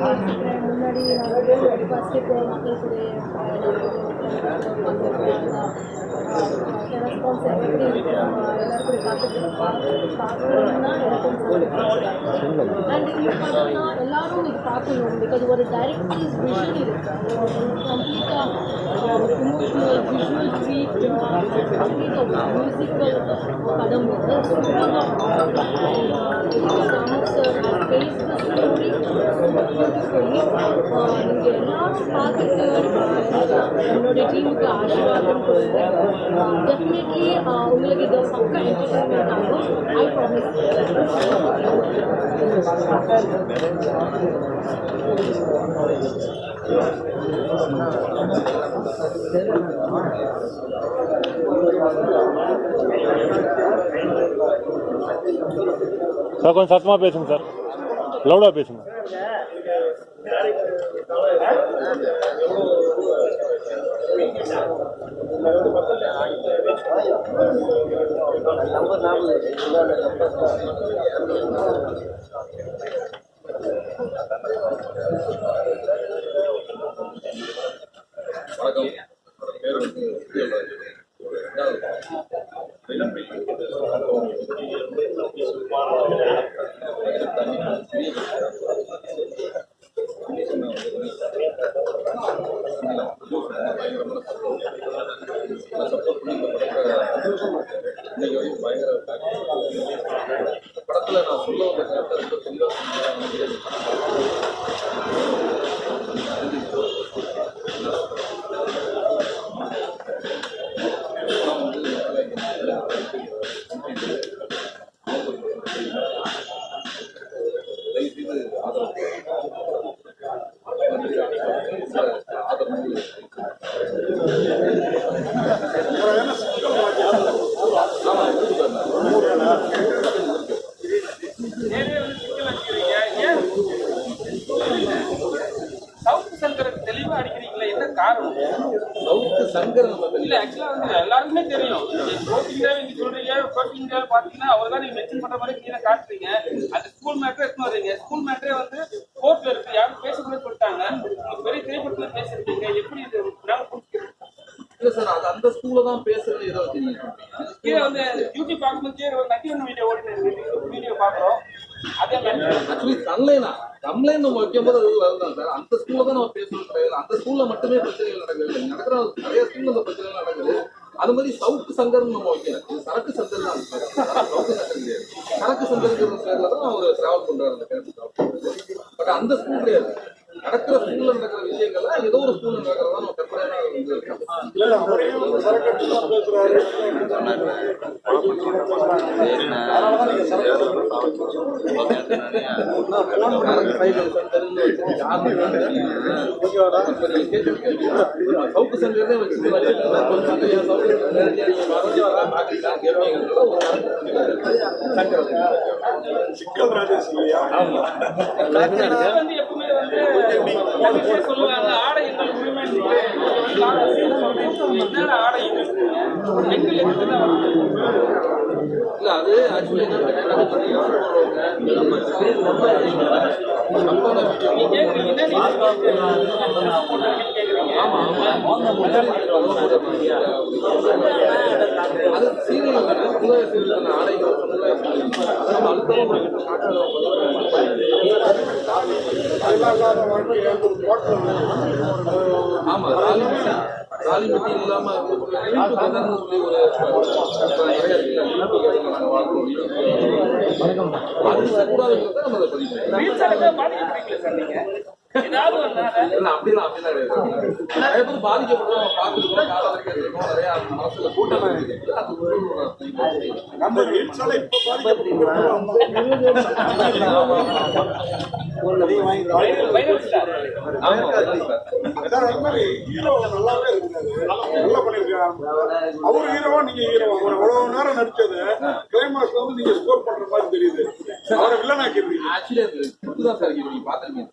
முன்னாடி ஃபர்ஸ்ட் இப்போ மக்கள் கூட ரெஸ்பான்ஸ் எப்படி எல்லாரும் கூட பார்க்கணும்னா அண்ட் இது பார்த்தோம்னா எல்லாரும் இது பார்க்கணும் பிகாஸ் ஒரு டைரக்டர்ஸ் விஷன் இருக்கு கம்ப்ளீட்டாக இமோஷனல் விஷுவல் ட்ரீட் கம்ப்ளீட்டாக மியூசிக்கல் படம் வந்து சூப்பராக பேஸ் ஸ்டோரி பியூட்டிஃபுல்லி நீங்கள் எல்லாரும் பார்த்துட்டு என்னுடைய டீமுக்கு ஆசீர்வாதம் கொடுங்க டெஃபினெட்லி உங்களுக்கு இது பக்கா என்டர்டைன்மெண்ட் ஆகும் ஐ ப்ராமிஸ். சார் கொஞ்சம் சத்தமாக பேசுங்க சார், லவுடாக பேசுங்க. படத்துல நான் சொல்ல வந்த கருத்து எல்லாருக்குமே தெரியும். பாத்தீங்கன்னா அவர் தான் நீங்க மென்ஷன் பண்ற மாதிரி கீழே காட்டுறீங்க. அந்த ஸ்கூல் மேட்டரே எடுத்து வரீங்க. ஸ்கூல் மேட்டரே வந்து கோர்ட்ல இருக்கு, யாரும் பேசக்கூடாது சொல்லிட்டாங்க. பெரிய திரைப்படத்துல பேசிருக்கீங்க, எப்படி இது இல்ல சார், அது அந்த ஸ்கூல்ல தான் பேசுறது. ஏதோ கீழே வந்து டியூட்டி பார்க்கும்போது நட்டிவன் வீடியோ ஓடிட்டு வீடியோ பாக்குறோம். அதே மாதிரி ஆக்சுவலி கம்ப்ளைண்ட் நம்ம வைக்கும் போது அது வருதான் சார். அந்த ஸ்கூல்ல தான் நம்ம பேசணும் கிடையாது. அந்த ஸ்கூல்ல மட்டுமே பிரச்சனைகள் நடக்குது, நடக்கிற நிறைய ஸ்கூல்ல அந்த பிரச்சனைகள் நடக்குது. அது மாதிரி சவுக்கு சங்கர்னு நம்ம வைக்கிறோம். இது சரக்கு சங்கர் தான், சவுக்கு சங்கர் கிடையாது. சரக்கு சங்கர்ங்கிற பேர்ல தான் அவர் டிராவல் பண்றாரு அந்த பேர். பட் அந்த ஸ்கூல் கிடையாது. நடக்கிற ஸ்கூல்ல நடக்கிற விஷயங்கள்ல ஏதோ ஒரு ஸ்கூல்ல நடக்கிறதா நம்ம கற்பனை சவுக்கு சங்கரே சிக்கல் ராஜேஷ் எப்பவுமே வந்து சொல்லுவாங்க ஆடை எங்கள் உரிமை ஆடை இல்ல. அது ஆக்சுவலி அது சீரியல் ஆடைகள் ஆமா ராலிமட்டி இல்லாம சொல்லி ஒரு அப்படிலாம் நிறைய பேர் பாதிக்கப்பட்டோம் பார்த்துருக்கோம், காலவரைக்கும் இருக்கோம், நிறைய மனசுல கூட்டம் இருக்கு. அவரு ஹீரோவா நீங்க ஹீரோவா எவ்வளவு நேரம் நடிச்சது கிளைமாக்ஸ் வந்து நீங்க ஸ்கோர் பண்ற மாதிரி தெரியுது. அவரை வில்லன் ஆக்கிடுறீங்க. ஆக்சுவலி அது தான் சார், நீங்க பாத்துருக்கீங்க.